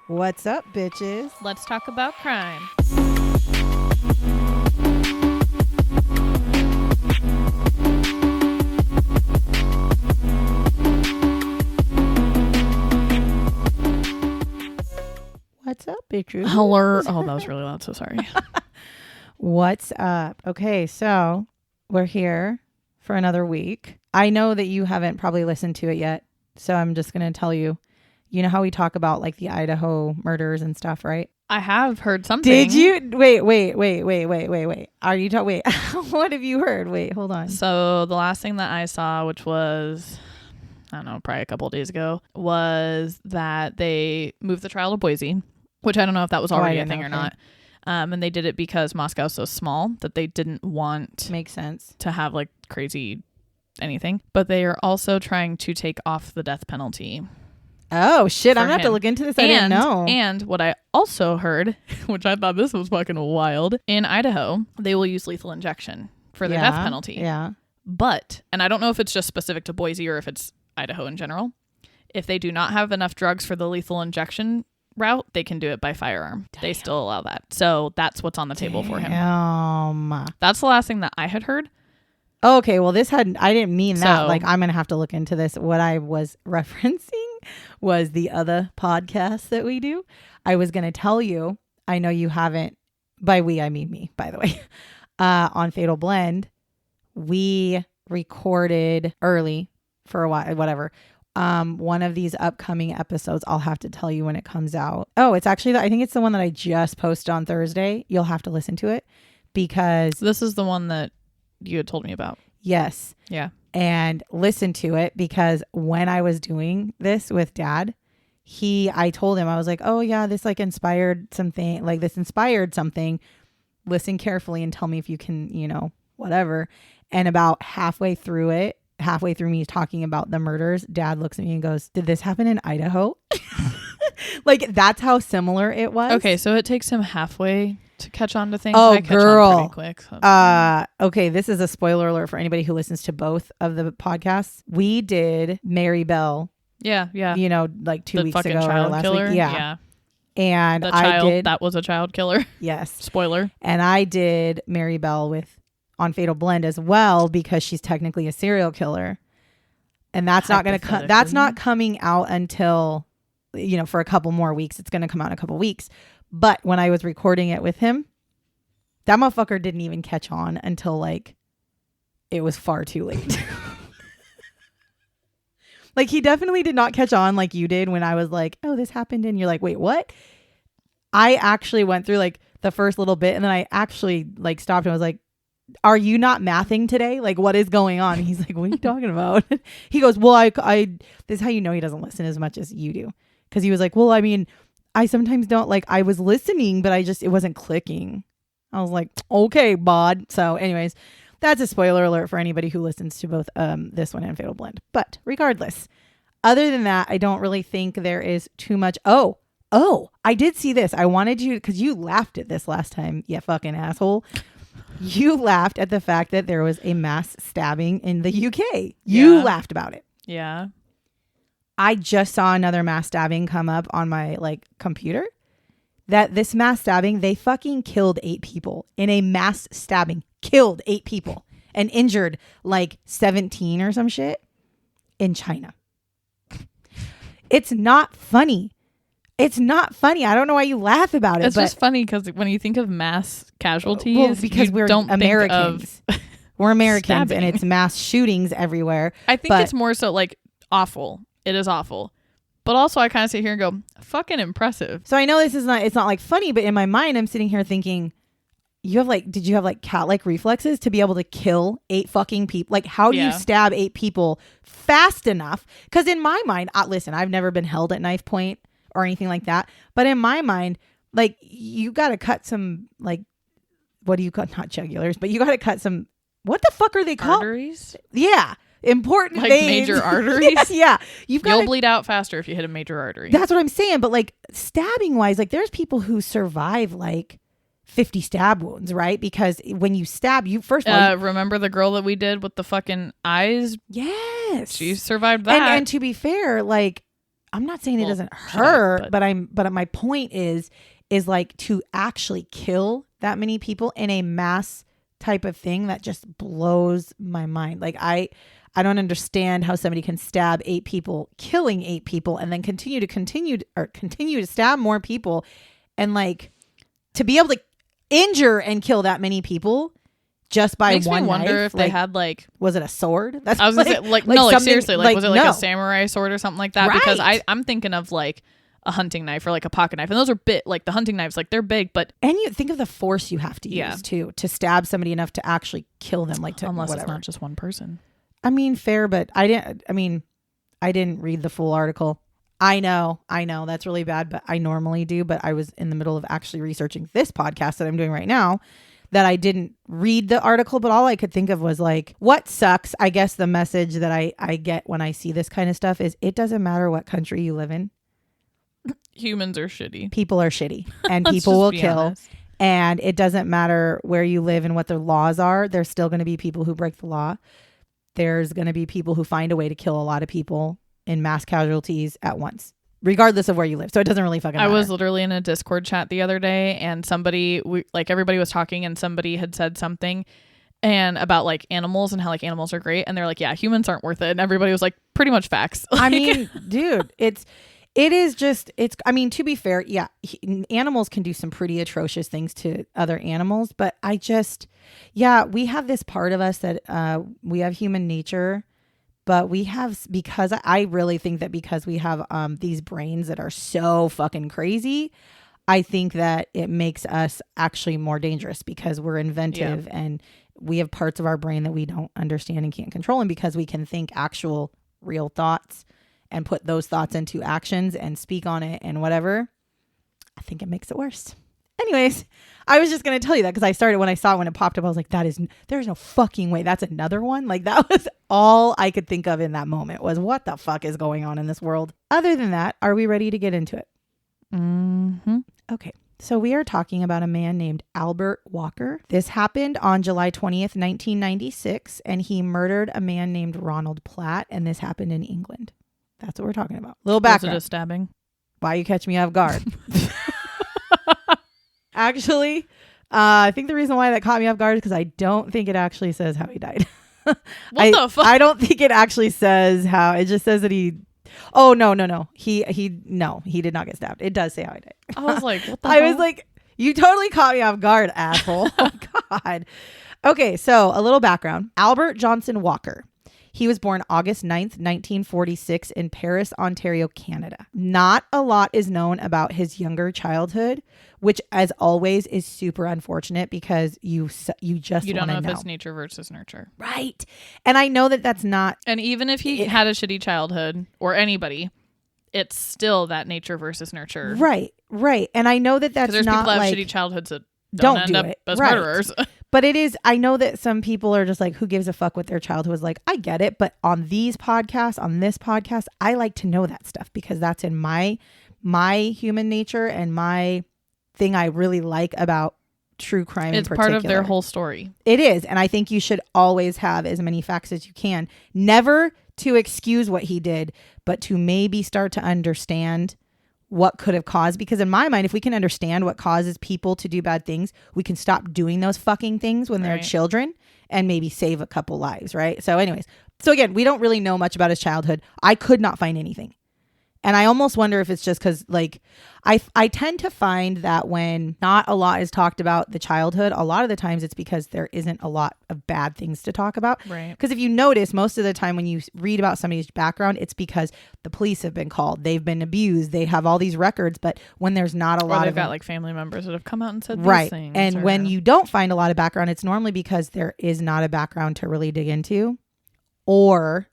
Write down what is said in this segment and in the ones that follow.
What's up, bitches? Let's talk about crime. What's up, bitches? Hello. Oh, that was really loud. So sorry. What's up? Okay, so we're here for another week. I know that you haven't probably listened to it yet, so I'm just going to tell you. You know how we talk about like the Idaho murders and stuff, right? I have heard something. Did you? Wait. Are you talking? Wait, what have you heard? Wait, hold on. So the last thing that I saw, which was, I don't know, probably a couple of days ago, was that they moved the trial to Boise, which I don't know if that was already a thing or not. And they did it because Moscow's so small that they didn't want Makes sense to have like crazy anything. But they are also trying to take off the death penalty. Oh shit! I'm gonna have to him. look into this. I didn't know. And what I also heard, which I thought this was fucking wild, in Idaho, they will use lethal injection for their death penalty. Yeah. But, and I don't know if it's just specific to Boise or if it's Idaho in general, if they do not have enough drugs for the lethal injection route, they can do it by firearm. Damn. They still allow that. So that's what's on the table for him. That's the last thing that I had heard. Okay, well, I didn't mean that. Like, I'm going to have to look into this. What I was referencing was the other podcast that we do. I was going to tell you, I know you haven't, by we, I mean me, by the way, on Fatal Blend, we recorded early for a while, whatever. One of these upcoming episodes, I'll have to tell you when it comes out. Oh, it's actually, I think it's the one that I just posted on Thursday. You'll have to listen to it because this is the one that you had told me about. Yes. Yeah. And listen to it because when I was doing this with Dad, I told him, I was like, oh yeah, this like inspired something. Listen carefully and tell me if you can, whatever. And about halfway through me talking about the murders, Dad looks at me and goes, did this happen in Idaho? Like that's how similar it was. Okay. So it takes him halfway to catch on to things. Oh, I catch girl. on pretty quick. So okay. This is a spoiler alert for anybody who listens to both of the podcasts. We did Mary Bell. Yeah. Yeah. Like 2 weeks ago child or last killer. week. Yeah. And that was a child killer. Yes. Spoiler. And I did Mary Bell on Fatal Blend as well because she's technically a serial killer. And that's not going to that's not coming out until, for a couple more weeks. It's going to come out in a couple weeks. But when I was recording it with him, that motherfucker didn't even catch on until like it was far too late. Like he definitely did not catch on like you did when I was like, oh, this happened. And you're like, wait, what? I actually went through like the first little bit and then I actually like stopped and was like, are you not mathing today? Like what is going on? And he's like, what are you talking about? He goes, well, I this is how you know he doesn't listen as much as you do. Cause he was like, well, I mean, I sometimes don't like, I was listening, but it wasn't clicking. I was like, okay, bod. So anyways, that's a spoiler alert for anybody who listens to both this one and Fatal Blend. But regardless, other than that, I don't really think there is too much. Oh, I did see this. I wanted you, because you laughed at this last time, you fucking asshole. You laughed at the fact that there was a mass stabbing in the UK. You laughed about it. Yeah. I just saw another mass stabbing come up on my computer. That this mass stabbing, they fucking killed 8 people in a mass stabbing. Killed 8 people and injured 17 or some shit in China. It's not funny. It's not funny. I don't know why you laugh about it. It's just funny because when you think of mass casualties, because we're Americans. We're Americans and it's mass shootings everywhere. I think it's more so awful. It is awful. But also I kind of sit here and go, fucking impressive. So I know it's not funny, but in my mind, I'm sitting here thinking, did you have cat-like reflexes to be able to kill 8 fucking people? How do you stab 8 people fast enough? Because in my mind, listen, I've never been held at knife point or anything like that. But in my mind, you got to cut some, what do you cut? Not jugulars, but you got to cut some, what the fuck are they called? Arteries? Yeah. Important veins. Major arteries? Yeah. You'll bleed out faster if you hit a major artery. That's what I'm saying. But stabbing wise, there's people who survive 50 stab wounds, right? Because when you stab, you first of all... remember the girl that we did with the fucking eyes? Yes. She survived that. And to be fair, I'm not saying it doesn't should I? hurt, but my point is like to actually kill that many people in a mass type of thing that just blows my mind. Like I don't understand how somebody can stab 8 people, killing 8 people, and then continue to stab more people, and like to be able to injure and kill that many people just by Makes one me wonder knife. if they had like, was it a sword? That's I was gonna say like seriously, like was it like no. a samurai sword or something like that? Right. Because I'm thinking of like a hunting knife or like a pocket knife, and those are like the hunting knives, like they're big, but And you think of the force you have to use too to stab somebody enough to actually kill them, like to unless whatever. it's not just one person. I mean, fair, but I didn't read the full article. I know that's really bad, but I normally do. But I was in the middle of actually researching this podcast that I'm doing right now, that I didn't read the article, but all I could think of was like, what sucks. I guess the message that I get when I see this kind of stuff is it doesn't matter what country you live in. Humans are shitty. People are shitty, and people will kill. Honest. And it doesn't matter where you live and what the laws are. There's still going to be people who break the law. There's going to be people who find a way to kill a lot of people in mass casualties at once, regardless of where you live. So it doesn't really fucking matter. I was literally in a Discord chat the other day, and everybody was talking, and somebody had said something and about like animals and how like animals are great. And they're like, yeah, humans aren't worth it. And everybody was like, pretty much facts. I mean, dude, I mean, to be fair, yeah, animals can do some pretty atrocious things to other animals, but we have this part of us that we have human nature, but because I really think that because we have these brains that are so fucking crazy, I think that it makes us actually more dangerous because we're inventive and we have parts of our brain that we don't understand and can't control. And because we can think actual real thoughts and put those thoughts into actions and speak on it and whatever, I think it makes it worse. Anyways, I was just going to tell you that because when I saw it when it popped up, I was like, there's no fucking way. That's another one. Like that was all I could think of in that moment was what the fuck is going on in this world? Other than that, are we ready to get into it? Mm-hmm. Okay. So we are talking about a man named Albert Walker. This happened on July 20th, 1996, and he murdered a man named Ronald Platt, and this happened in England. That's what we're talking about. Little background. Was it a stabbing? Why you catch me off guard? Actually, I think the reason why that caught me off guard is because I don't think it actually says how he died. What the fuck? I don't think it actually says how. It just says that he. Oh no. He did not get stabbed. It does say how he died. I was like, what the I hell? was like, you totally caught me off guard, asshole. Oh God. Okay, so a little background. Albert Johnson Walker. He was born August 9th, 1946 in Paris, Ontario, Canada. Not a lot is known about his younger childhood, which as always is super unfortunate because you just don't know if it's nature versus nurture. Right. And I know that that's not. And even if he had a shitty childhood or anybody, it's still that nature versus nurture. Right. And I know that that's there's not people that have like, shitty childhoods that don't end up as murderers. But it is, I know that some people are just like, who gives a fuck what their childhood was like? I get it. But on this podcast, I like to know that stuff because that's in my human nature and my thing I really like about true crime. It's part of their whole story. It is. And I think you should always have as many facts as you can. Never to excuse what he did, but to maybe start to understand what could have caused, because in my mind, if we can understand what causes people to do bad things, we can stop doing those fucking things when they're children and maybe save a couple lives. Right. So anyways, again, we don't really know much about his childhood. I could not find anything. And I almost wonder if it's just because like I tend to find that when not a lot is talked about the childhood, a lot of the times it's because there isn't a lot of bad things to talk about. Right. Because if you notice, most of the time when you read about somebody's background, it's because the police have been called, they've been abused, they have all these records. But when there's not a lot they've of got like family members that have come out and said these things. And when you don't find a lot of background, it's normally because there is not a background to really dig into, or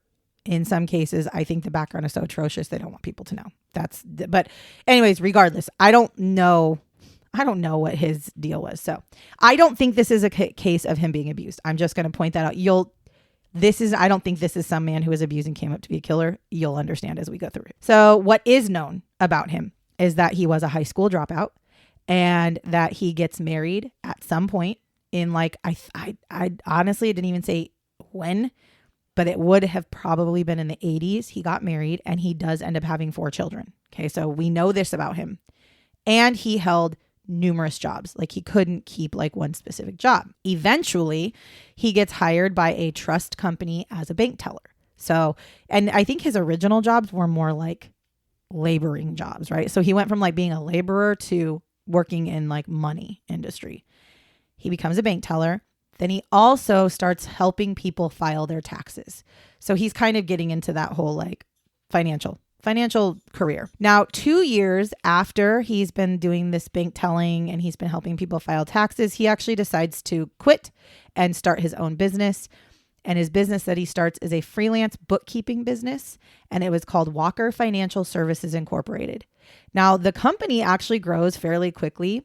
in some cases, I think the background is so atrocious they don't want people to know. But anyways, regardless, I don't know what his deal was. So I don't think this is a case of him being abused. I'm just going to point that out. I don't think this is some man who was abused and came up to be a killer. You'll understand as we go through it. So what is known about him is that he was a high school dropout and that he gets married at some point in like, I honestly didn't even say when, but it would have probably been in the 80s. He got married and he does end up having 4 children. Okay, so we know this about him. And he held numerous jobs. Like he couldn't keep like one specific job. Eventually, he gets hired by a trust company as a bank teller. So, and I think his original jobs were more like laboring jobs, right? So he went from like being a laborer to working in like money industry. He becomes a bank teller. Then he also starts helping people file their taxes. So he's kind of getting into that whole like financial career. Now, 2 years after he's been doing this bank telling and he's been helping people file taxes, he actually decides to quit and start his own business. And his business that he starts is a freelance bookkeeping business, and it was called Walker Financial Services Incorporated. Now, the company actually grows fairly quickly.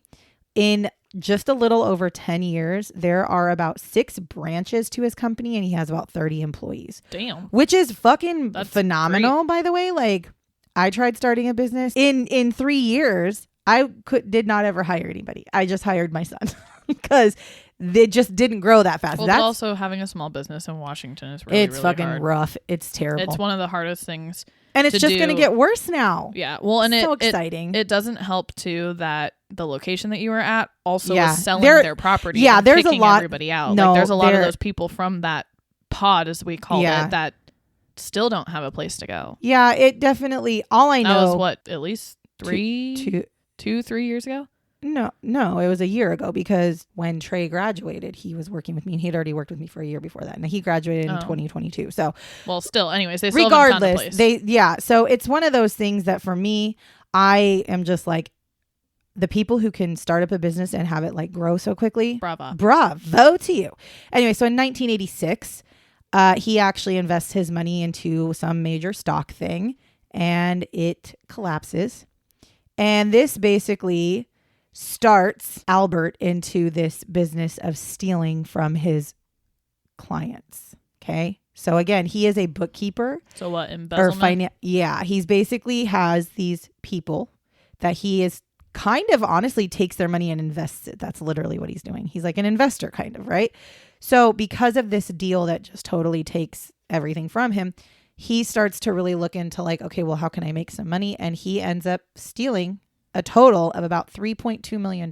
In just a little over 10 years, there are about 6 branches to his company, and he has about 30 employees. Damn. Which is fucking That's phenomenal, great. by the way. Like, I tried starting a business. In 3 years, I did not ever hire anybody. I just hired my son because they just didn't grow that fast. Well, but also having a small business in Washington is really, it's really fucking hard. rough. It's terrible. It's one of the hardest things. And it's just going to get worse now. Yeah. Well, and so exciting. It doesn't help too that the location that you were at also was selling There- their property. yeah, and there's a kicking lot- everybody out. no, like there's a lot of there- those people from that pod, as we call Yeah. it, that still don't have a place to go. Yeah, it definitely, all I That know. was what, at least 3 years ago? No, it was a year ago because when Trey graduated, he was working with me and he'd already worked with me for a year before that. And he graduated in 2022. So well, still, anyways, they still haven't found a regardless, place. so it's one of those things that for me, I am just like the people who can start up a business and have it like grow so quickly. Bravo to you. Anyway, so in 1986, he actually invests his money into some major stock thing and it collapses. And this basically starts Albert into this business of stealing from his clients. Okay. So again, he is a bookkeeper. So what, embezzlement? He's basically has these people that he is kind of honestly takes their money and invests it. That's literally what he's doing. He's like an investor kind of, right? So because of this deal that just totally takes everything from him, he starts to really look into like, okay, well, how can I make some money? And he ends up stealing a total of about $3.2 million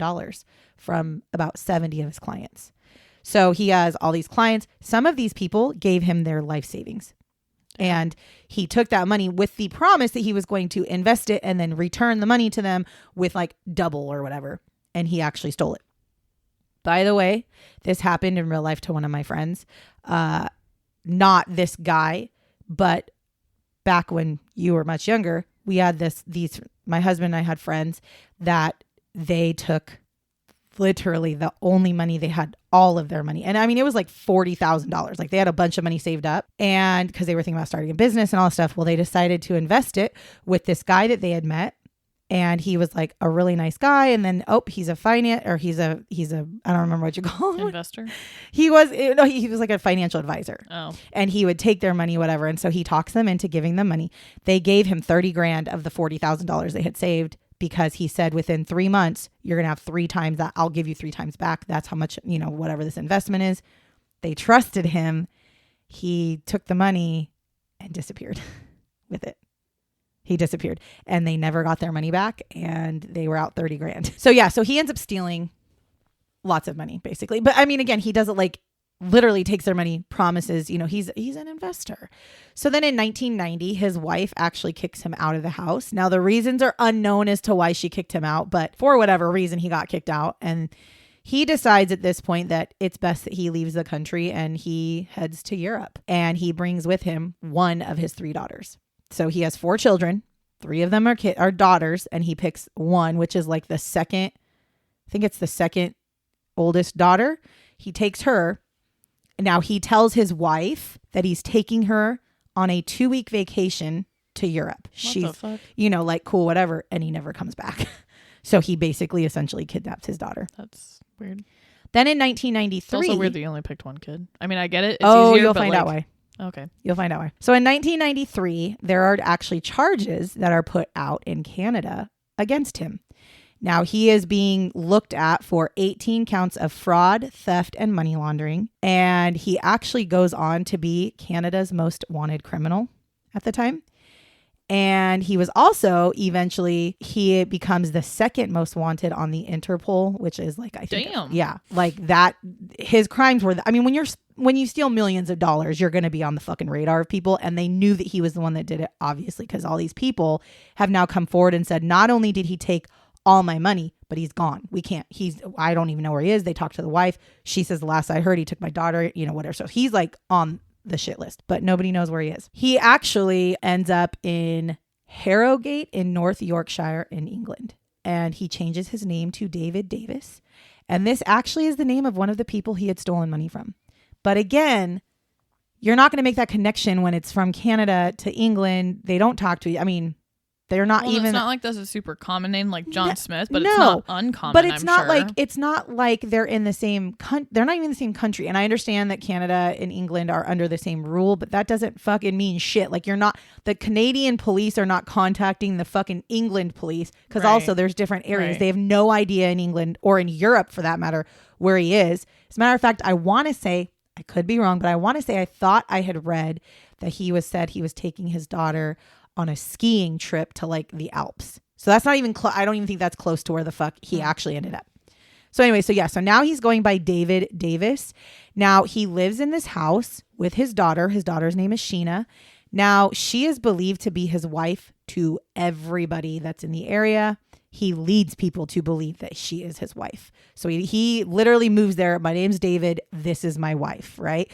from about 70 of his clients. So he has all these clients. Some of these people gave him their life savings. And he took that money with the promise that he was going to invest it and then return the money to them with like double or whatever. And he actually stole it. By the way, this happened in real life to one of my friends. Not this guy, but back when you were much younger, we had my husband and I had friends that they took literally the only money they had, all of their money. And I mean, it was like $40,000. Like they had a bunch of money saved up and because they were thinking about starting a business and all this stuff. Well, they decided to invest it with this guy that they had met. And he was like a really nice guy. And then, he's a he's a, I don't remember what you call him. Investor? He was like a financial advisor. Oh. And he would take their money, whatever. And so he talks them into giving them money. They gave him $30,000 of the $40,000 they had saved because he said within 3 months, you're going to have 3 times that. I'll give you 3 times back. That's how much, whatever this investment is. They trusted him. He took the money and disappeared with it. He disappeared and they never got their money back and they were out $30,000. So he ends up stealing lots of money basically. But I mean, again, he does it like literally takes their money, promises, he's an investor. So then in 1990, his wife actually kicks him out of the house. Now the reasons are unknown as to why she kicked him out, but for whatever reason he got kicked out and he decides at this point that it's best that he leaves the country and he heads to Europe and he brings with him one of his 3 daughters. So he has 4 children. 3 of them are daughters and he picks one, which is like the second oldest daughter. He takes her. Now he tells his wife that he's taking her on a 2-week vacation to Europe. She's, like cool, whatever. And he never comes back. So he basically essentially kidnaps his daughter. That's weird. Then in 1993. It's also weird that you only picked one kid. I mean, I get it. It's easier, you'll but find out why. Okay. You'll find out why. So in 1993, there are actually charges that are put out in Canada against him. Now, he is being looked at for 18 counts of fraud, theft, and money laundering. And he actually goes on to be Canada's most wanted criminal at the time. And he was also he becomes the second most wanted on the Interpol, which is like, I think, damn. Yeah, like that. His crimes were, I mean, when you steal millions of dollars, you're going to be on the fucking radar of people. And they knew that he was the one that did it, obviously, because all these people have now come forward and said, not only did he take all my money, but he's gone. I don't even know where he is. They talked to the wife. She says, the last I heard, he took my daughter, whatever. So he's like on the shit list, but nobody knows where he is. He actually ends up in Harrogate in North Yorkshire in England, and he changes his name to David Davis. And this actually is the name of one of the people he had stolen money from. But again, you're not going to make that connection when it's from Canada to England. They don't talk to you. I mean, they're not even. It's not like that's a super common name like John Smith, but no, it's not uncommon. But it's I'm not sure. like they're in the same. They're not even in the same country. And I understand that Canada and England are under the same rule, but that doesn't fucking mean shit. Like you're not. The Canadian police are not contacting the fucking England police because also there's different areas. Right. They have no idea in England or in Europe for that matter where he is. As a matter of fact, I want to say, I could be wrong, but I want to say I thought I had read that he was taking his daughter on a skiing trip to like the Alps. So that's not even I don't even think that's close to where the fuck he actually ended up. So anyway, so now he's going by David Davis. Now he lives in this house with his daughter. His daughter's name is Sheena. Now she is believed to be his wife to everybody that's in the area. He leads people to believe that she is his wife. So he literally moves there. My name's David. This is my wife, right?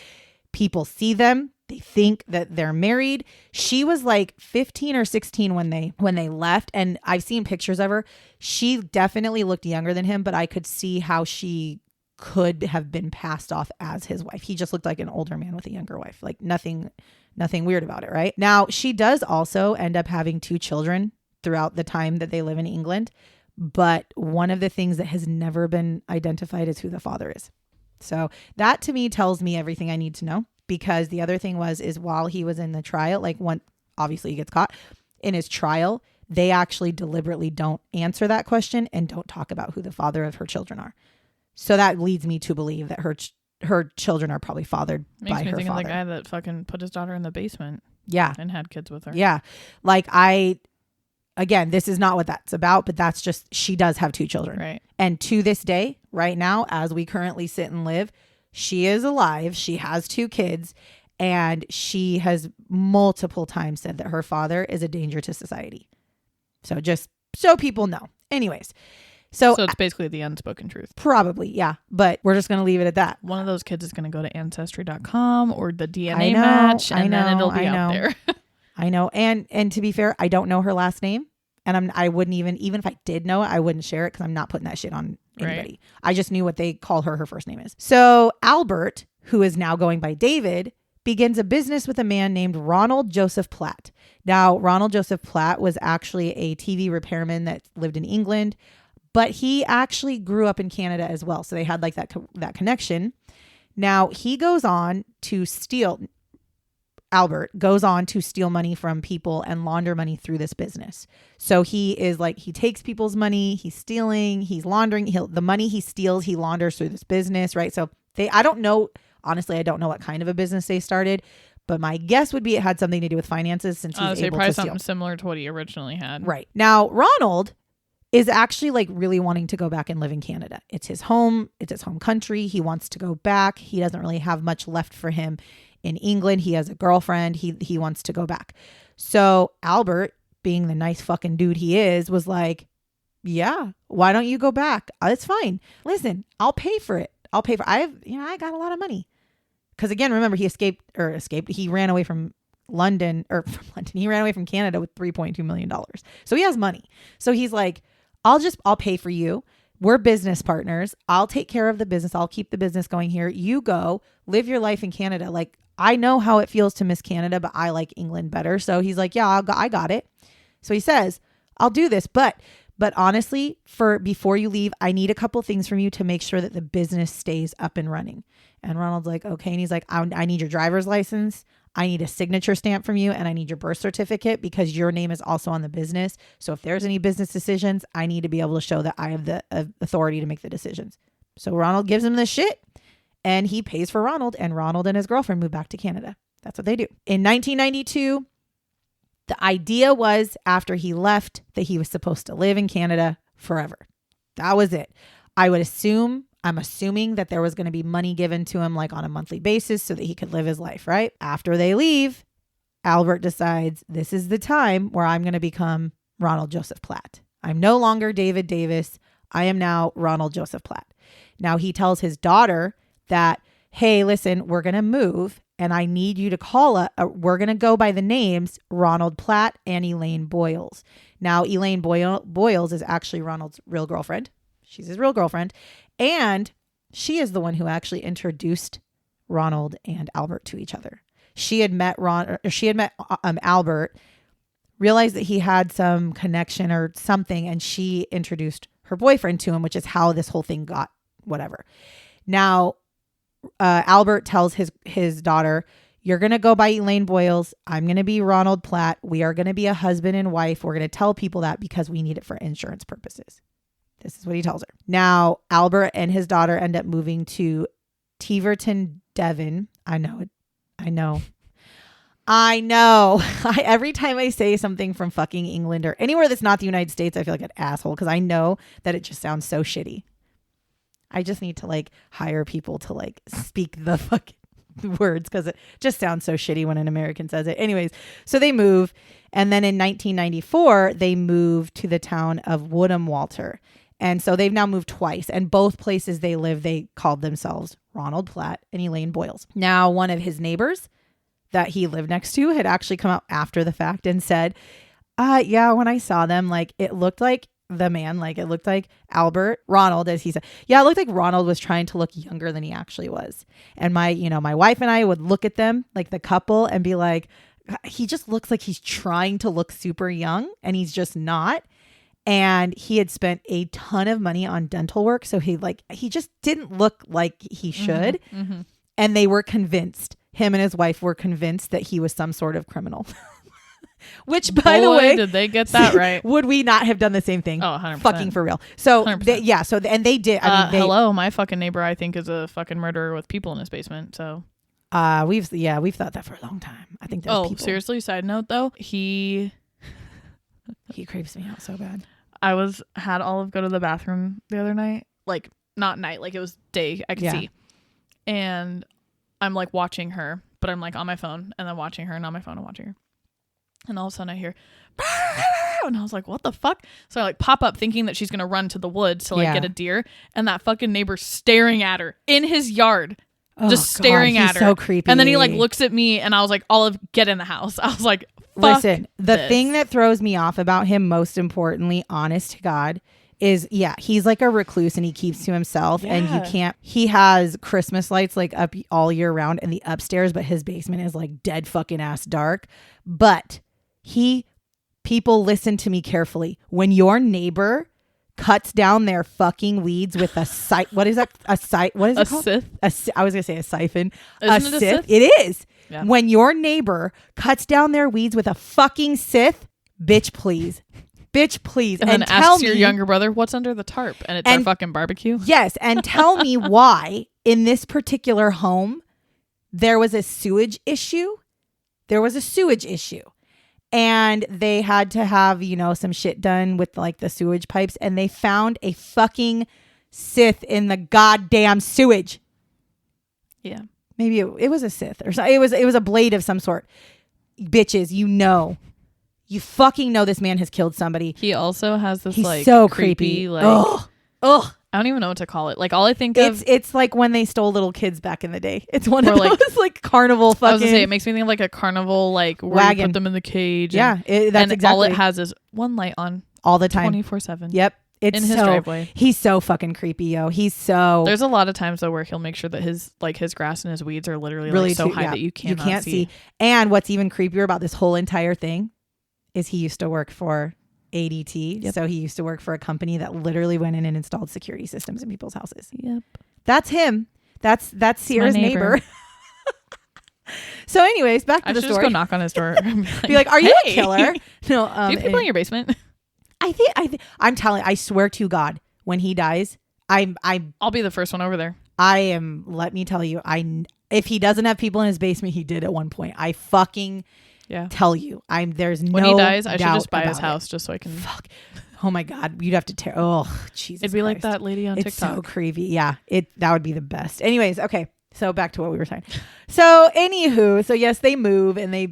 People see them. They think that they're married. She was like 15 or 16 when they left. And I've seen pictures of her. She definitely looked younger than him, but I could see how she could have been passed off as his wife. He just looked like an older man with a younger wife. Like nothing weird about it, right? Now, she does also end up having 2 children throughout the time that they live in England. But one of the things that has never been identified is who the father is. So that to me tells me everything I need to know. Because the other thing is while he was in the trial, like obviously he gets caught in his trial, they actually deliberately don't answer that question and don't talk about who the father of her children are. So that leads me to believe that her children are probably fathered by her father. Makes me think of the guy that fucking put his daughter in the basement. Yeah. And had kids with her. Yeah. Like again, this is not what that's about, but that's just, she does have 2 children. Right. And to this day, right now, as we currently sit and live, she is alive. She has 2 kids, and she has multiple times said that her father is a danger to society. So just so people know. Anyways, so it's basically the unspoken truth. Probably, yeah. But we're just going to leave it at that. One of those kids is going to go to Ancestry.com or the DNA match, and then it'll be out there. I know. And to be fair, I don't know her last name. And I wouldn't even if I did know it, I wouldn't share it because I'm not putting that shit on anybody. Right. I just knew what they call her first name is. So Albert, who is now going by David, begins a business with a man named Ronald Joseph Platt. Now, Ronald Joseph Platt was actually a TV repairman that lived in England, but he actually grew up in Canada as well. So they had like that connection. Now, he goes on to Albert goes on to steal money from people and launder money through this business. So he takes people's money, he's stealing, he's laundering, the money he steals, he launders through this business, right? So I don't know what kind of a business they started, but my guess would be it had something to do with finances since he's able to steal. Probably something similar to what he originally had. Right. Now, Ronald is actually like really wanting to go back and live in Canada. It's his home country. He wants to go back. He doesn't really have much left for him in England. He has a girlfriend. He wants to go back. So Albert, being the nice fucking dude he is, was like, yeah, why don't you go back? It's fine. Listen, I'll pay for it. I got a lot of money. Because again, remember, he he ran away from London. He ran away from Canada with $3.2 million. So he has money. So he's like, I'll pay for you. We're business partners. I'll take care of the business. I'll keep the business going here. You go live your life in Canada. Like, I know how it feels to miss Canada, but I like England better. So he's like, yeah, I got it. So he says, I'll do this. But honestly, before you leave, I need a couple things from you to make sure that the business stays up and running. And Ronald's like, okay. And he's like, I need your driver's license. I need a signature stamp from you and I need your birth certificate because your name is also on the business. So if there's any business decisions, I need to be able to show that I have the authority to make the decisions. So Ronald gives him this shit and he pays for Ronald, and Ronald and his girlfriend move back to Canada. That's what they do. In 1992, the idea was after he left that he was supposed to live in Canada forever. That was it. I'm assuming that there was going to be money given to him like on a monthly basis so that he could live his life, right? After they leave, Albert decides this is the time where I'm going to become Ronald Joseph Platt. I'm no longer David Davis. I am now Ronald Joseph Platt. Now he tells his daughter that, hey, listen, we're going to move and I need you to call we're going to go by the names Ronald Platt and Elaine Boyles. Now, Elaine Boyles is actually Ronald's real girlfriend. She's his real girlfriend. And she is the one who actually introduced Ronald and Albert to each other. She had met Albert, realized that he had some connection or something, and she introduced her boyfriend to him, which is how this whole thing got whatever. Now, Albert tells his daughter, you're going to go by Elaine Boyles. I'm going to be Ronald Platt. We are going to be a husband and wife. We're going to tell people that because we need it for insurance purposes. This is what he tells her. Now, Albert and his daughter end up moving to Tiverton, Devon. I know. Every time I say something from fucking England or anywhere that's not the United States, I feel like an asshole because I know that it just sounds so shitty. I just need to like hire people to like speak the fucking words because it just sounds so shitty when an American says it. Anyways, so they move. And then in 1994, they move to the town of Woodham Walter. And so they've now moved twice, and both places they live, they called themselves Ronald Platt and Elaine Boyles. Now, one of his neighbors that he lived next to had actually come out after the fact and said, yeah, when I saw them, like it looked like it looked like Ronald, as he said. Yeah, it looked like Ronald was trying to look younger than he actually was. And my wife and I would look at them, like the couple, and be like, he just looks like he's trying to look super young and he's just not. And he had spent a ton of money on dental work. So he just didn't look like he should. Mm-hmm. And they were convinced, him and his wife were convinced that he was some sort of criminal. Which, by the way, did they get that right? Would we not have done the same thing? Oh, 100%. Fucking for real. So, and they did. I mean, hello, my fucking neighbor, I think, is a fucking murderer with people in his basement. So, we've thought that for a long time. I think there's people. Seriously, side note though, he creeps me out so bad. I had Olive go to the bathroom the other night, like not night, like it was day. I could see, and I'm like watching her, but I'm like on my phone and then watching her and on my phone and watching her. And all of a sudden I hear, and I was like, what the fuck? So I like pop up thinking that she's going to run to the woods to like get a deer. And that fucking neighbor's staring at her in his yard, just staring at her. So creepy. And then he like looks at me and I was like, Olive, get in the house. I was like, fuck Listen, the thing that throws me off about him, most importantly, honest to God, is he's like a recluse and he keeps to himself and he has Christmas lights like up all year round in the upstairs, but his basement is like dead fucking ass dark. But people listen to me carefully. When your neighbor cuts down their fucking weeds with a what is that? What is it called? Scythe? I was going to say a siphon. Isn't it a scythe? It is. Yeah. When your neighbor cuts down their weeds with a fucking scythe, bitch, please. Bitch, please. And then asks your younger brother, what's under the tarp? And it's our fucking barbecue. Yes. And tell me why in this particular home, there was a sewage issue. And they had to have, some shit done with like the sewage pipes. And they found a fucking scythe in the goddamn sewage. Yeah. Maybe it was a scythe or something. It was a blade of some sort. Bitches, you fucking know this man has killed somebody. He also has this He's so creepy. Like, ugh. I don't even know what to call it. Like all I think of, it's like when they stole little kids back in the day. It's one of those like carnival fucking. I was gonna say it makes me think of like a carnival like where wagon. you put them in the cage. Yeah, that's exactly. All it has is one light on all the time, 24/7. Yep, it's in his driveway. He's so fucking creepy, yo. There's a lot of times though where he'll make sure that his grass and his weeds are literally really like so high that you can't see. And what's even creepier about this whole entire thing is he used to work for ADT. Yep. So he used to work for a company that literally went in and installed security systems in people's houses. Yep. That's him. That's Sierra's neighbor. So anyways, back to I the should just story. go knock on his door and Be like, are you a "Hey, killer? No, Do you have people in your basement? I'm telling, I swear to God, when he dies, I'll be the first one over there. I am, let me tell you, if he doesn't have people in his basement, he did at one point. I fucking tell you, there's When no he dies, I should doubt just buy his about it. house just so I can. Fuck. Oh my God. You'd have to tear. Oh, Jesus. It'd be like Christ. that lady on It's TikTok. so creepy. Yeah. That would be the best. Anyways. Okay. So back to what we were saying. So anywho, so yes, they move and they,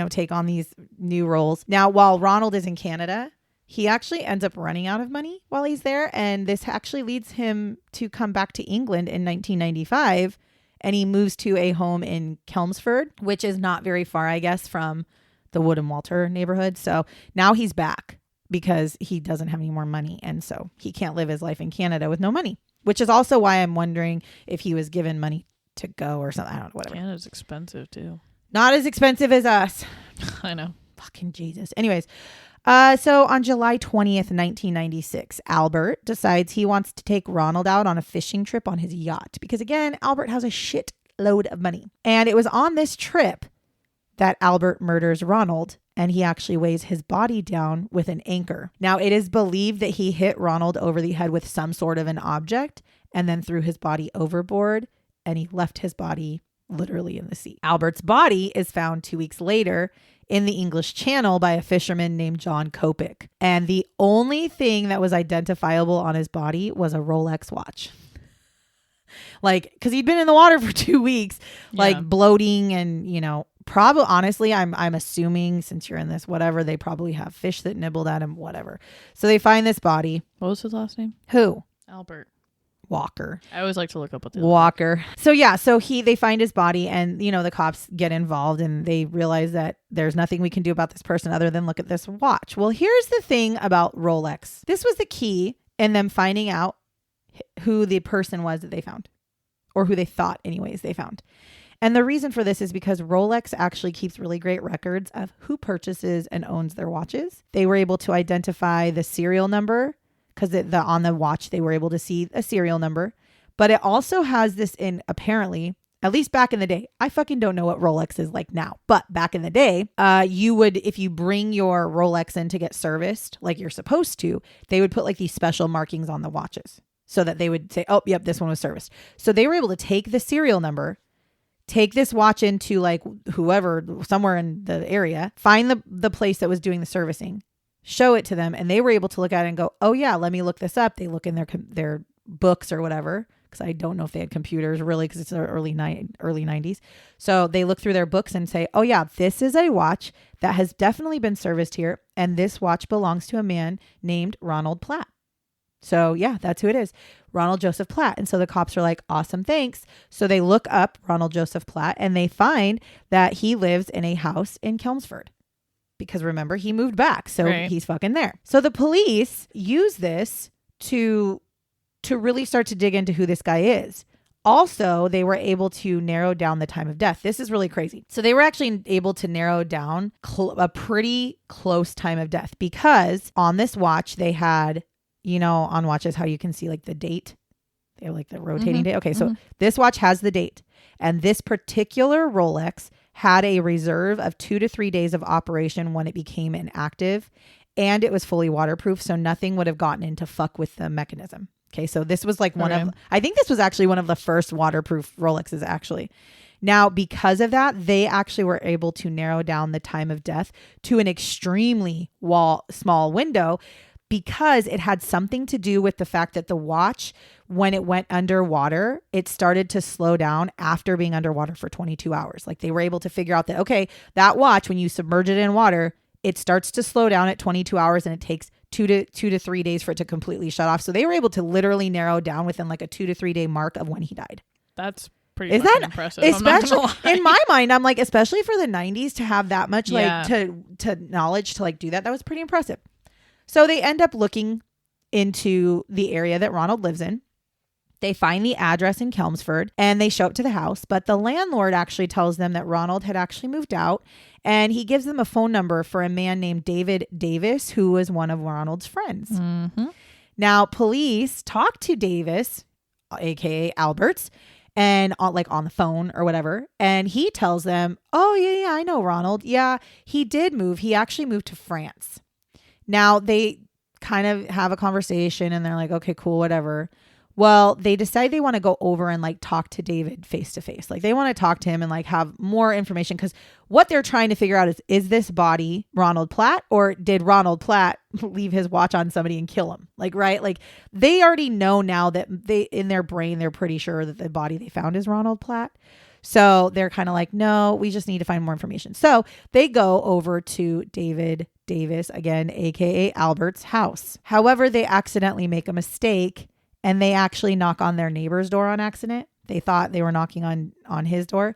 take on these new roles. Now, while Ronald is in Canada, he actually ends up running out of money while he's there. And this actually leads him to come back to England in 1995. And he moves to a home in Chelmsford, which is not very far, I guess, from the Wood and Walter neighborhood. So now he's back because he doesn't have any more money. And so he can't live his life in Canada with no money, which is also why I'm wondering if he was given money to go or something. I don't know, whatever. Canada's expensive too. Not as expensive as us. I know. Fucking Jesus. Anyways, so on July 20th, 1996, Albert decides he wants to take Ronald out on a fishing trip on his yacht because, again, Albert has a shit load of money. And it was on this trip that Albert murders Ronald, and he actually weighs his body down with an anchor. Now, it is believed that he hit Ronald over the head with some sort of an object and then threw his body overboard, and he left his body literally in the sea. Albert's body is found 2 weeks later in the English Channel by a fisherman named John Copic. And the only thing that was identifiable on his body was a Rolex watch. Because he'd been in the water for 2 weeks, bloating and, probably, honestly, I'm assuming since you're in this, whatever, they probably have fish that nibbled at him, whatever. So they find this body. What was his last name? Who? Albert Walker. I always like to look up what the Walker. So yeah, they find his body and, the cops get involved and they realize that there's nothing we can do about this person other than look at this watch. Well, here's the thing about Rolex. This was the key in them finding out who the person was that they found, or who they thought anyways they found. And the reason for this is because Rolex actually keeps really great records of who purchases and owns their watches. They were able to identify the serial number because on the watch, they were able to see a serial number. But it also has this in, apparently, at least back in the day. I fucking don't know what Rolex is like now. But back in the day, you would, if you bring your Rolex in to get serviced like you're supposed to, they would put these special markings on the watches so that they would say, oh, yep, this one was serviced. So they were able to take the serial number, take this watch into whoever, somewhere in the area, find the place that was doing the servicing, show it to them, and they were able to look at it and go, oh yeah, let me look this up. They look in their books or whatever, because I don't know if they had computers really, because it's the early 90s. So they look through their books and say, oh yeah, this is a watch that has definitely been serviced here, and this watch belongs to a man named Ronald Platt. So yeah, that's who it is. Ronald Joseph Platt. And so the cops are like, awesome, thanks. So they look up Ronald Joseph Platt and they find that he lives in a house in Chelmsford. Because remember, he moved back. So He's fucking there. So the police use this to really start to dig into who this guy is. Also, they were able to narrow down the time of death. This is really crazy. So they were actually able to narrow down a pretty close time of death, because on this watch, they had, on watches, how you can see the date. They have the rotating date. Okay, so this watch has the date. And this particular Rolex had a reserve of 2 to 3 days of operation when it became inactive, and it was fully waterproof, so nothing would have gotten in to fuck with the mechanism. Okay, so this was I think this was actually one of the first waterproof Rolexes actually. Now, because of that, they actually were able to narrow down the time of death to an extremely small window, because it had something to do with the fact that the watch, when it went underwater, it started to slow down after being underwater for 22 hours. They were able to figure out that, okay, that watch, when you submerge it in water, it starts to slow down at 22 hours and it takes 2 to 3 days for it to completely shut off. So they were able to literally narrow down within a 2 to 3 day mark of when he died. That's pretty impressive. Especially in my mind, I'm especially for the 90s to have that much to knowledge to do that. That was pretty impressive. So they end up looking into the area that Ronald lives in. They find the address in Chelmsford and they show up to the house. But the landlord actually tells them that Ronald had actually moved out, and he gives them a phone number for a man named David Davis, who was one of Ronald's friends. Mm-hmm. Now, police talk to Davis, aka Alberts, and on the phone or whatever. And he tells them, oh, yeah, I know Ronald. Yeah, he did move. He actually moved to France. Now they kind of have a conversation and they're like, okay, cool, whatever. Well, they decide they want to go over and like talk to David face to face. Like they want to talk to him and like have more information, because what they're trying to figure out is this body Ronald Platt, or did Ronald Platt leave his watch on somebody and kill him? Like, right? Like they already know now that in their brain, they're pretty sure that the body they found is Ronald Platt. So they're kind of like, no, we just need to find more information. So they go over to David Davis, again, aka Albert's house. However, they accidentally make a mistake and they actually knock on their neighbor's door on accident. They thought they were knocking on his door.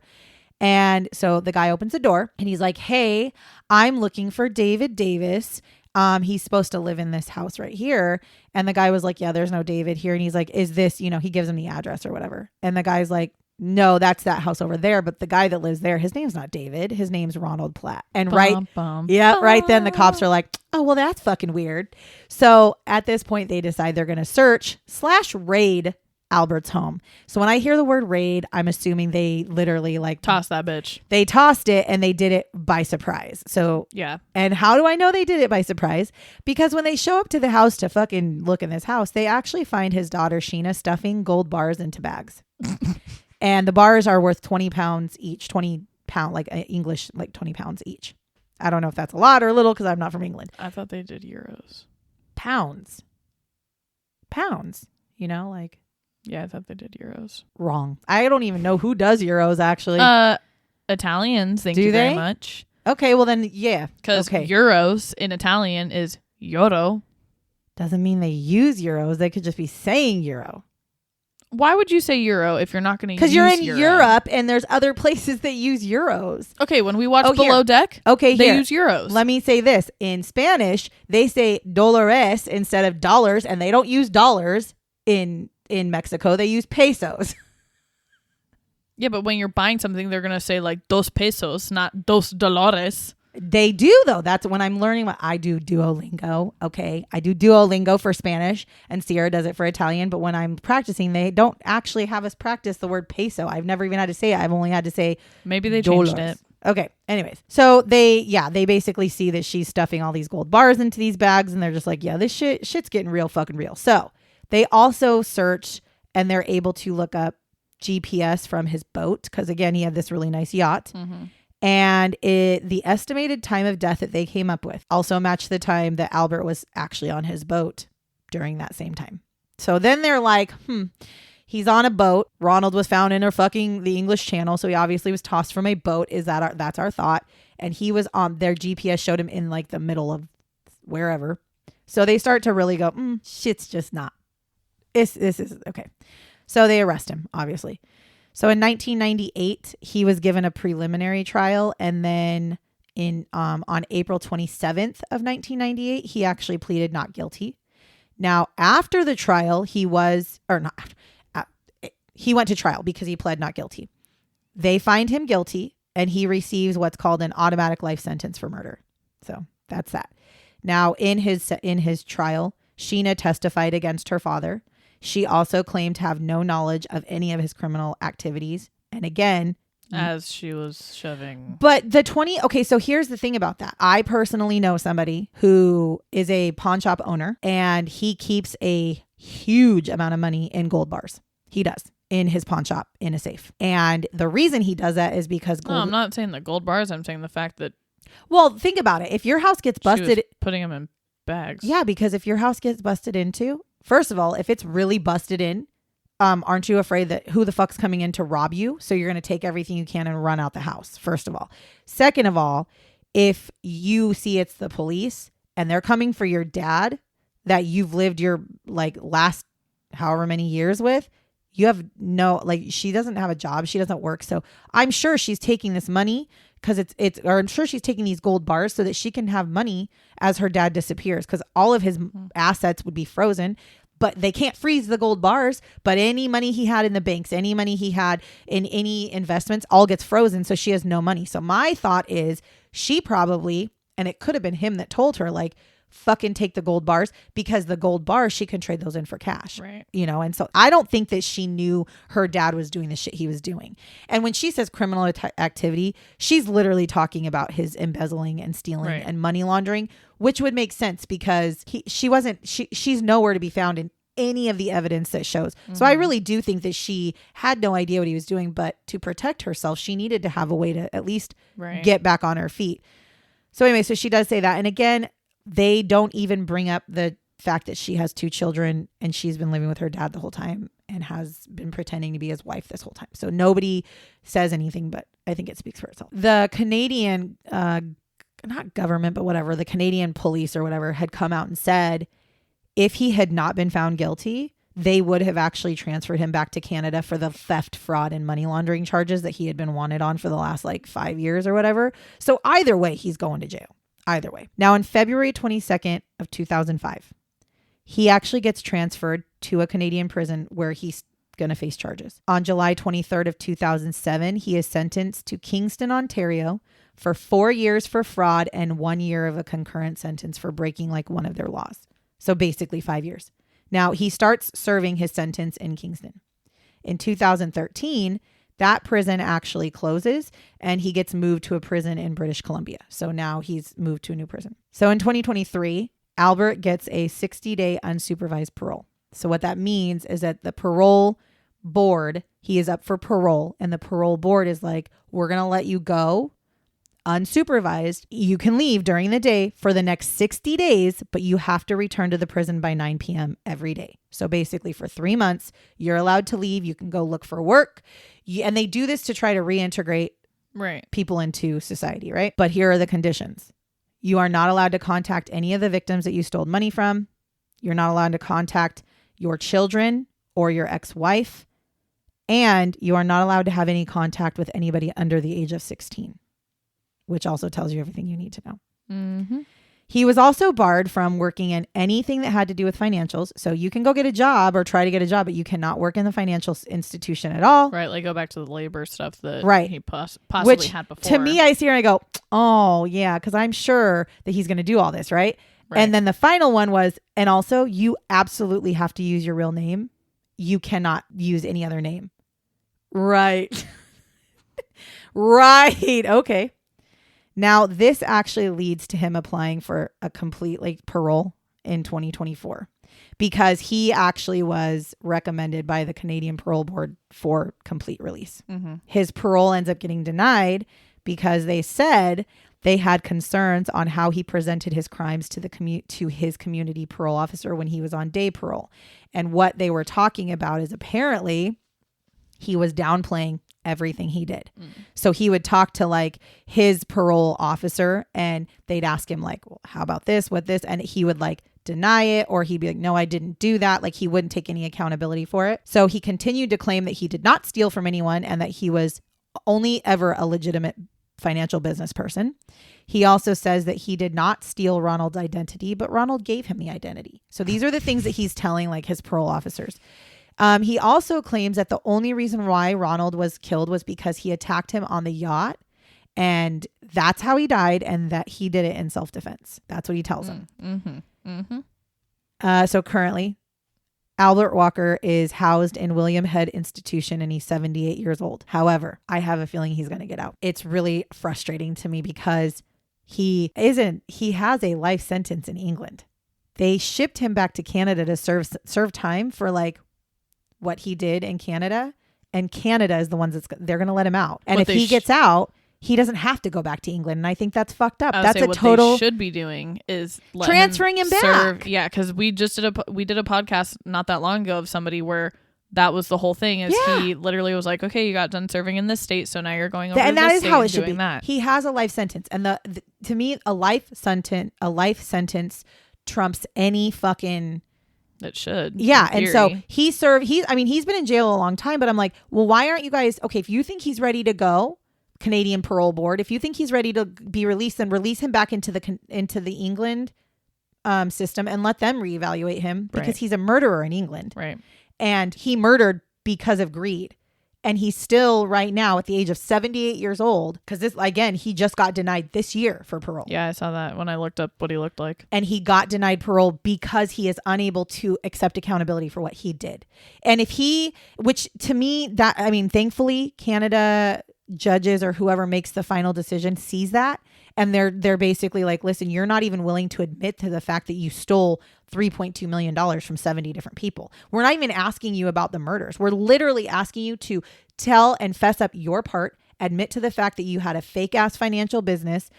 And so the guy opens the door and he's like, hey, I'm looking for David Davis. He's supposed to live in this house right here. And the guy was like, yeah, there's no David here. And he's like, is this, he gives him the address or whatever. And the guy's like, no, that's that house over there. But the guy that lives there, his name's not David. His name's Ronald Platt. And right then the cops are like, oh, well, that's fucking weird. So at this point, they decide they're going to search/raid Albert's home. So when I hear the word raid, I'm assuming they literally like toss that bitch. They tossed it and they did it by surprise. So yeah. And how do I know they did it by surprise? Because when they show up to the house to fucking look in this house, they actually find his daughter Sheena stuffing gold bars into bags. And the bars are worth 20 pounds each, 20 pound, like English, like 20 pounds each. I don't know if that's a lot or a little because I'm not from England. I thought they did euros. Pounds, like. Yeah, I thought they did euros. Wrong. I don't even know who does euros, actually. Italians, thank you very much. Okay, well then, yeah. Because euros in Italian is euro. Doesn't mean they use euros. They could just be saying euro. Why would you say euro if you're not going to use euro? Because you're in Europe and there's other places that use euros. Okay, when we watch Below Deck, they use euros. Let me say this. In Spanish, they say dólares instead of dollars, and they don't use dollars in Mexico. They use pesos. Yeah, but when you're buying something, they're going to say like dos pesos, not dos dólares. They do, though. That's when I'm learning what I do Duolingo. Okay. I do Duolingo for Spanish and Sierra does it for Italian. But when I'm practicing, they don't actually have us practice the word peso. I've never even had to say it. I've only had to say maybe they dollars. Changed it. Okay. Anyways. So they basically see that she's stuffing all these gold bars into these bags and they're just like, yeah, this shit's getting real fucking real. So they also search and they're able to look up GPS from his boat. Because again, he had this really nice yacht. Mm-hmm. And the estimated time of death that they came up with also matched the time that Albert was actually on his boat during that same time. So then they're like, he's on a boat. Ronald was found in the English Channel. So he obviously was tossed from a boat. That's our thought. And he was on their GPS showed him in like the middle of wherever. So they start to really go, shit's just not. This is okay. So they arrest him, obviously. So in 1998, he was given a preliminary trial, and then on April 27th of 1998, he actually pleaded not guilty. Now, after the trial, he went to trial because he pled not guilty. They find him guilty, and he receives what's called an automatic life sentence for murder. So that's that. Now, in his trial, Sheena testified against her father. She also claimed to have no knowledge of any of his criminal activities. And again, as she was shoving. But okay, so here's the thing about that. I personally know somebody who is a pawn shop owner and he keeps a huge amount of money in gold bars. He does in his pawn shop in a safe. And the reason he does that is because No, I'm not saying the gold bars. I'm saying the fact that. Well, think about it. If your house gets busted. She was putting them in bags. Yeah, because if your house gets busted into. First of all, if it's really busted in, aren't you afraid that who the fuck's coming in to rob you? So you're going to take everything you can and run out the house, first of all. Second of all, if you see it's the police and they're coming for your dad that you've lived your last however many years with, you have she doesn't have a job. She doesn't work. So I'm sure she's taking this money because or I'm sure she's taking these gold bars so that she can have money as her dad disappears, because all of his assets would be frozen, but they can't freeze the gold bars. But any money he had in the banks, any money he had in any investments, all gets frozen. So she has no money. So my thought is she probably, and it could have been him that told her, like, fucking take the gold bars, because the gold bars, she can trade those in for cash. Right. You know, and so I don't think that she knew her dad was doing the shit he was doing. And when she says criminal activity, she's literally talking about his embezzling and stealing Right. and money laundering, which would make sense because she's nowhere to be found in any of the evidence that shows. So I really do think that she had no idea what he was doing, but to protect herself, she needed to have a way to at least get back on her feet. So anyway, so she does say that. And again, they don't even bring up the fact that she has 2 children and she's been living with her dad the whole time and has been pretending to be his wife this whole time. So nobody says anything, but I think it speaks for itself. The Canadian, not government, but whatever, the Canadian police or whatever had come out and said, if he had not been found guilty, they would have actually transferred him back to Canada for the theft, fraud, and money laundering charges that he had been wanted on for the last 5 years or whatever. So either way, he's going to jail. Either way. Now, on February 22nd of 2005, he actually gets transferred to a Canadian prison where he's going to face charges. On July 23rd of 2007, he is sentenced to Kingston, Ontario for 4 years for fraud and 1 year of a concurrent sentence for breaking one of their laws. So basically 5 years. Now he starts serving his sentence in Kingston. In 2013, that prison actually closes and he gets moved to a prison in British Columbia. So now he's moved to a new prison. So in 2023, Albert gets a 60-day unsupervised parole. So what that means is that the parole board, he is up for parole, and the parole board is like, we're going to let you go unsupervised. You can leave during the day for the next 60 days, but you have to return to the prison by 9 p.m. every day. So basically for 3 months, you're allowed to leave. You can go look for work. And they do this to try to reintegrate people into society, right? But here are the conditions. You are not allowed to contact any of the victims that you stole money from. You're not allowed to contact your children or your ex-wife. And you are not allowed to have any contact with anybody under the age of 16. Which also tells you everything you need to know. Mm-hmm. He was also barred from working in anything that had to do with financials. So you can go get a job or try to get a job, but you cannot work in the financial institution at all. Right. Like go back to the labor stuff that he possibly Which, had before. To me, I see her and I go, oh, yeah, because I'm sure that he's going to do all this, right? And then the final one was, and also you absolutely have to use your real name. You cannot use any other name. Right. Right. Okay. Now, this actually leads to him applying for a complete parole in 2024 because he actually was recommended by the Canadian Parole Board for complete release. Mm-hmm. His parole ends up getting denied because they said they had concerns on how he presented his crimes to his community parole officer when he was on day parole. And what they were talking about is apparently he was downplaying everything he did. So he would talk to his parole officer and they'd ask him well, how about this, what this? And he would deny it, or he'd be like, no, I didn't do that. He wouldn't take any accountability for it. So he continued to claim that he did not steal from anyone and that he was only ever a legitimate financial business person. He also says that he did not steal Ronald's identity, but Ronald gave him the identity. So these are the things that he's telling his parole officers. He also claims that the only reason why Ronald was killed was because he attacked him on the yacht, and that's how he died, and that he did it in self-defense. That's what he tells him. Mm-hmm. Mm-hmm. So currently, Albert Walker is housed in William Head Institution, and he's 78 years old. However, I have a feeling he's going to get out. It's really frustrating to me because he has a life sentence in England. They shipped him back to Canada to serve time for what he did in Canada, and Canada is the ones they're going to let him out. And if he gets out, he doesn't have to go back to England. And I think that's fucked up. That's a total. What they should be doing is transferring him back. Yeah, because we did a podcast not that long ago of somebody where that was the whole thing. Is he literally was like, okay, you got done serving in this state, so now you're going over to and this that is state how it and should doing be. That. He has a life sentence, and to me, a life sentence trumps any fucking. It should. Yeah. And so he's been in jail a long time, but I'm like, well, why aren't you guys, okay, if you think he's ready to go, Canadian Parole Board, if you think he's ready to be released, then release him back into the England system and let them reevaluate him because he's a murderer in England. Right. And he murdered because of greed. And he's still right now at the age of 78 years old. Because this, again, he just got denied this year for parole. Yeah, I saw that when I looked up what he looked like. And he got denied parole because he is unable to accept accountability for what he did. And if he, which to me, that, I mean, thankfully, Canada judges or whoever makes the final decision sees that. And they're basically like, listen, you're not even willing to admit to the fact that you stole $3.2 million from 70 different people. We're not even asking you about the murders. We're literally asking you to tell and fess up your part, admit to the fact that you had a fake ass financial business.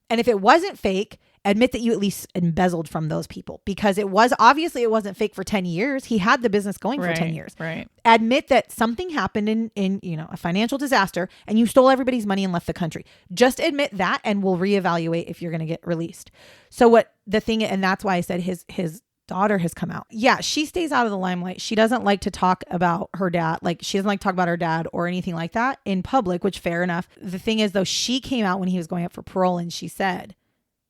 And if it wasn't fake, admit that you at least embezzled from those people, because it wasn't fake for 10 years. He had the business going for 10 years. Right. Admit that something happened in a financial disaster and you stole everybody's money and left the country. Just admit that and we'll reevaluate if you're going to get released. So what the thing, and that's why I said his daughter has come out. Yeah, she stays out of the limelight. She doesn't like to talk about her dad. Like, she doesn't like to talk about her dad or anything like that in public, which fair enough. The thing is, though, she came out when he was going up for parole and she said,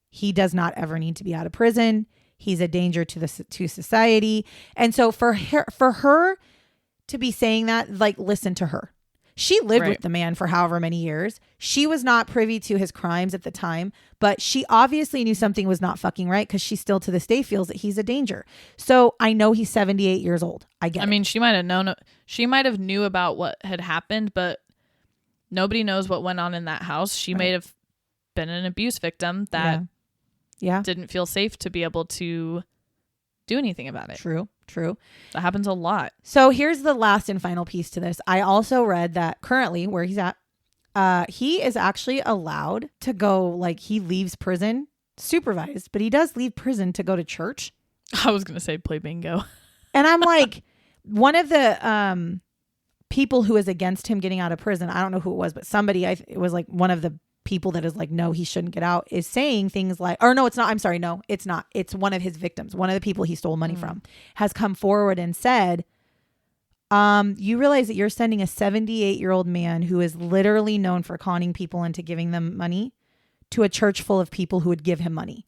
he does not ever need to be out of prison. He's a danger to society. And so for her to be saying that, like, listen to her. She lived with the man for however many years. She was not privy to his crimes at the time, but she obviously knew something was not fucking right, because she still to this day feels that he's a danger. So I know he's 78 years old. I get it. I mean, she might have known, she might have knew about what had happened, but nobody knows what went on in that house. She may have been an abuse victim that didn't feel safe to be able to do anything about it. True. That happens a lot. So here's the last and final piece to this. I also read that currently where he's at, he is actually allowed to go, like, he leaves prison supervised, but he does leave prison to go to church. I was going to say play bingo. And I'm like, one of the people who is against him getting out of prison, I don't know who it was, but somebody, it was like one of the people that is like, no, he shouldn't get out, is saying things like, or no, it's not. I'm sorry. No, it's not. It's one of his victims. One of the people he stole money from has come forward and said, you realize that you're sending a 78-year-old man who is literally known for conning people into giving them money to a church full of people who would give him money.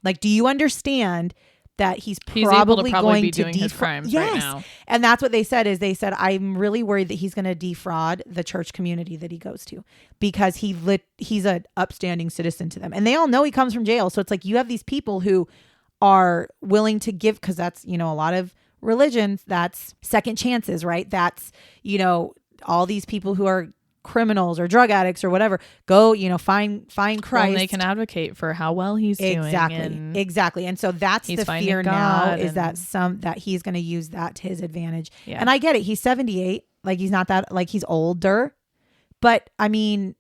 Like, do you understand that he's probably going be doing his crimes right now? And that's what they said, I'm really worried that he's going to defraud the church community that he goes to, because he's an upstanding citizen to them. And they all know he comes from jail. So it's like, you have these people who are willing to give, because that's, a lot of religions, that's second chances, right? That's, all these people who are criminals or drug addicts or whatever go, find Christ. Well, and they can advocate for how well he's doing. Exactly. And so that's the fear now, is that he's going to use that to his advantage. Yeah. And I get it. He's 78. Like, he's not that, like, he's older, but I mean,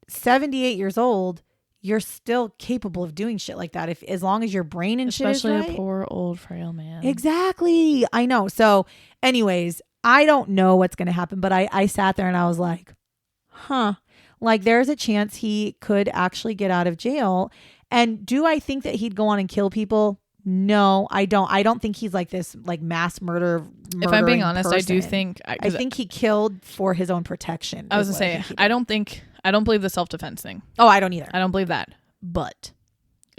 78 years old, you're still capable of doing shit like that. As long as your brain and shit is right. Especially a poor old frail man. Exactly. I know. So anyways, I don't know what's going to happen, but I sat there and I was like, like, there's a chance he could actually get out of jail. And do I think that he'd go on and kill people? No, I don't. I don't think he's like this, like, mass murder. If I'm being honest, person. I do think I think he killed for his own protection. I was gonna say, I don't believe the self-defense thing. Oh, I don't either. I don't believe that. But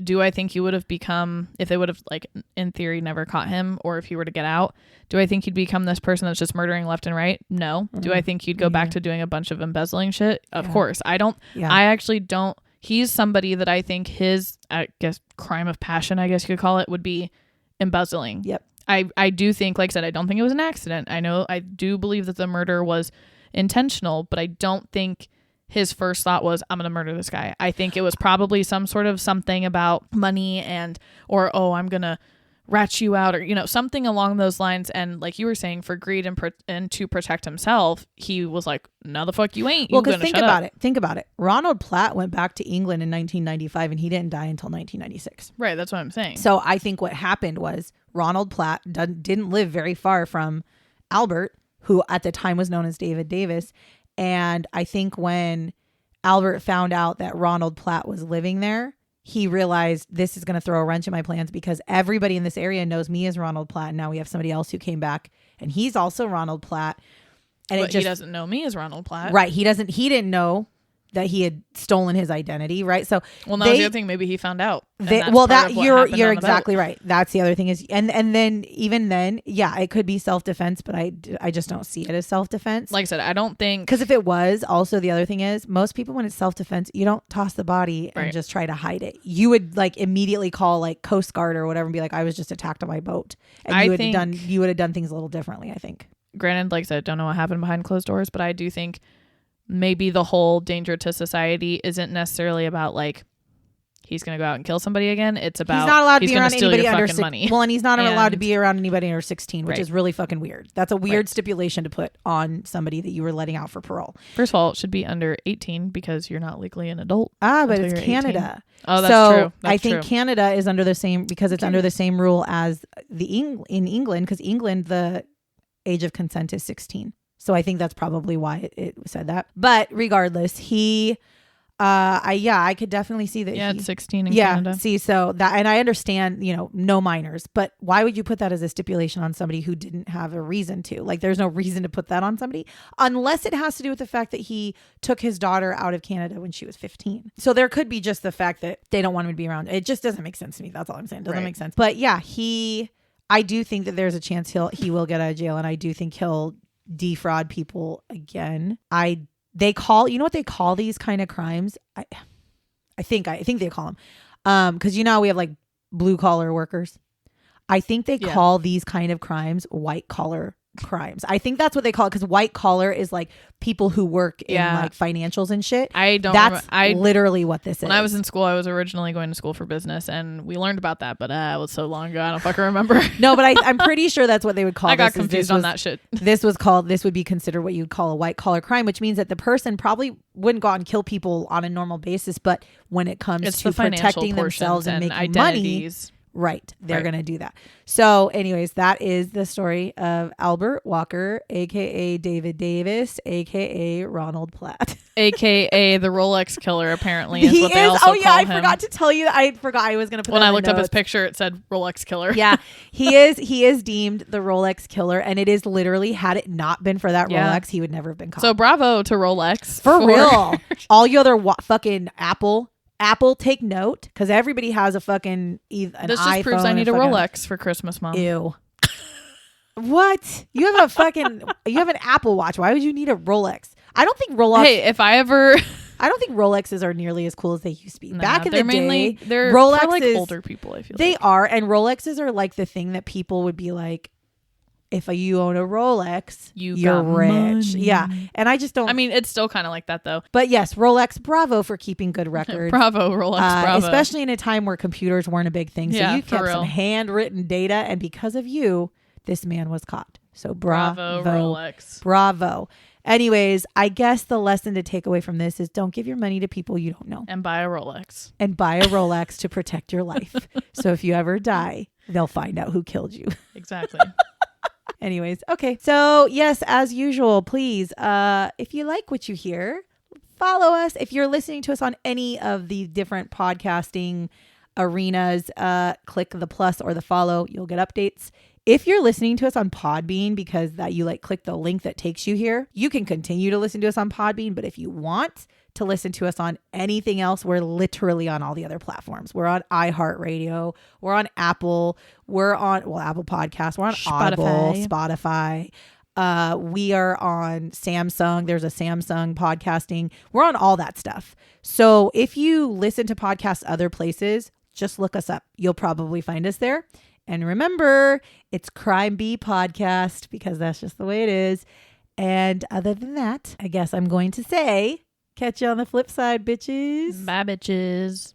do I think he would have become, if they would have, like, in theory, never caught him, or if he were to get out, do I think he'd become this person that's just murdering left and right? No. Do I think he'd go back to doing a bunch of embezzling shit? Of course. I don't. Yeah. I actually don't. He's somebody that I think his, I guess, crime of passion, I guess you could call it, would be embezzling. Yep. I do think, like I said, I don't think it was an accident. I do believe that the murder was intentional, but I don't think his first thought was, I'm going to murder this guy. I think it was probably some sort of something about money or I'm going to rat you out, or, something along those lines. And like you were saying, for greed and to protect himself, he was like, no, the fuck you ain't. Well, because think about it. Ronald Platt went back to England in 1995 and he didn't die until 1996. Right. That's what I'm saying. So I think what happened was Ronald Platt didn't live very far from Albert, who at the time was known as David Davis. And I think when Albert found out that Ronald Platt was living there, he realized, this is going to throw a wrench in my plans, because everybody in this area knows me as Ronald Platt. And now we have somebody else who came back and he's also Ronald Platt. And but he doesn't know me as Ronald Platt. Right. He didn't know that he had stolen his identity, right? So well, that was the other thing. Maybe he found out. You're exactly right. That's the other thing is, and then even then, yeah, it could be self-defense, but I just don't see it as self-defense. Like I said, I don't think, because if it was, also the other thing is, most people when it's self-defense, you don't toss the body and just try to hide it. You would like immediately call like Coast Guard or whatever and be like, I was just attacked on my boat, and you would have done things a little differently, I think. Granted, like I said, don't know what happened behind closed doors, but I do think maybe the whole danger to society isn't necessarily about like he's going to go out and kill somebody again. It's about he's not allowed to be around anybody under money. Well, and he's not allowed to be around anybody under 16, which is really fucking weird. That's a weird stipulation to put on somebody that you were letting out for parole. First of all, it should be under 18 because you're not legally an adult. But it's Canada. 18. Oh, that's true. I think Canada is under the same, because it's under the same rule as in England, because England, the age of consent is 16. So I think that's probably why it said that. But regardless, I could definitely see that. Yeah, it's 16 in Canada. See, so that, and I understand, no minors, but why would you put that as a stipulation on somebody who didn't have a reason to? Like, there's no reason to put that on somebody unless it has to do with the fact that he took his daughter out of Canada when she was 15. So there could be just the fact that they don't want him to be around. It just doesn't make sense to me. That's all I'm saying. It doesn't make sense. But yeah, I do think that there's a chance he will get out of jail, and I do think he'll defraud people again. They call, what they call these kind of crimes? I think they call them, because we have like blue collar workers. I think they call these kind of crimes white collar crimes. I think that's what they call it, because white collar is like people who work in like financials and shit. That's literally what this is. When I was in school, I was originally going to school for business, and we learned about that, but it was so long ago, I don't fucking remember. No, but I'm pretty sure that's what they would call it. I got confused on that shit. This would be considered what you'd call a white collar crime, which means that the person probably wouldn't go out and kill people on a normal basis, but when it comes to protecting themselves and making money, right, they're going to do that. So anyways, that is the story of Albert Walker, aka David Davis, aka Ronald Platt, aka the Rolex killer. Apparently is what they also call him. I forgot to tell you that. I forgot I was going to put when that I looked up his picture, it said Rolex killer. Yeah, he is deemed the Rolex killer, and it is literally, had it not been for that Rolex, he would never have been caught. So bravo to Rolex for real. All you other fucking Apple, take note, because everybody has a fucking this just iPhone proves I need a Rolex for Christmas, Mom. Ew. What? You have you have an Apple Watch. Why would you need a Rolex? I don't think Rolex. Hey, if I ever. I don't think Rolexes are nearly as cool as they used to be. Back in the day, they're Rolexes, for like older people. I feel they are, and Rolexes are like the thing that people would be like, if you own a Rolex, you're rich. Money. Yeah. And I just don't. I mean, it's still kind of like that, though. But yes, Rolex, bravo for keeping good records. Bravo, Rolex, bravo. Especially in a time where computers weren't a big thing. So you kept some handwritten data. And because of you, this man was caught. So bravo, Rolex. Bravo. Anyways, I guess the lesson to take away from this is don't give your money to people you don't know. And buy a Rolex. And buy a Rolex to protect your life. So if you ever die, they'll find out who killed you. Exactly. Anyways, okay. So yes, as usual, please, if you like what you hear, follow us. If you're listening to us on any of the different podcasting arenas, click the plus or the follow. You'll get updates. If you're listening to us on Podbean, because that you click the link that takes you here, you can continue to listen to us on Podbean. But if you want to listen to us on anything else, we're literally on all the other platforms. We're on iHeartRadio. We're on Apple. We're on, Apple Podcasts. We're on Audible, Spotify. We are on Samsung. There's a Samsung podcasting. We're on all that stuff. So if you listen to podcasts other places, just look us up. You'll probably find us there. And remember, it's Crime Bee Podcast, because that's just the way it is. And other than that, I guess I'm going to say, catch you on the flip side, bitches. Bye, bitches.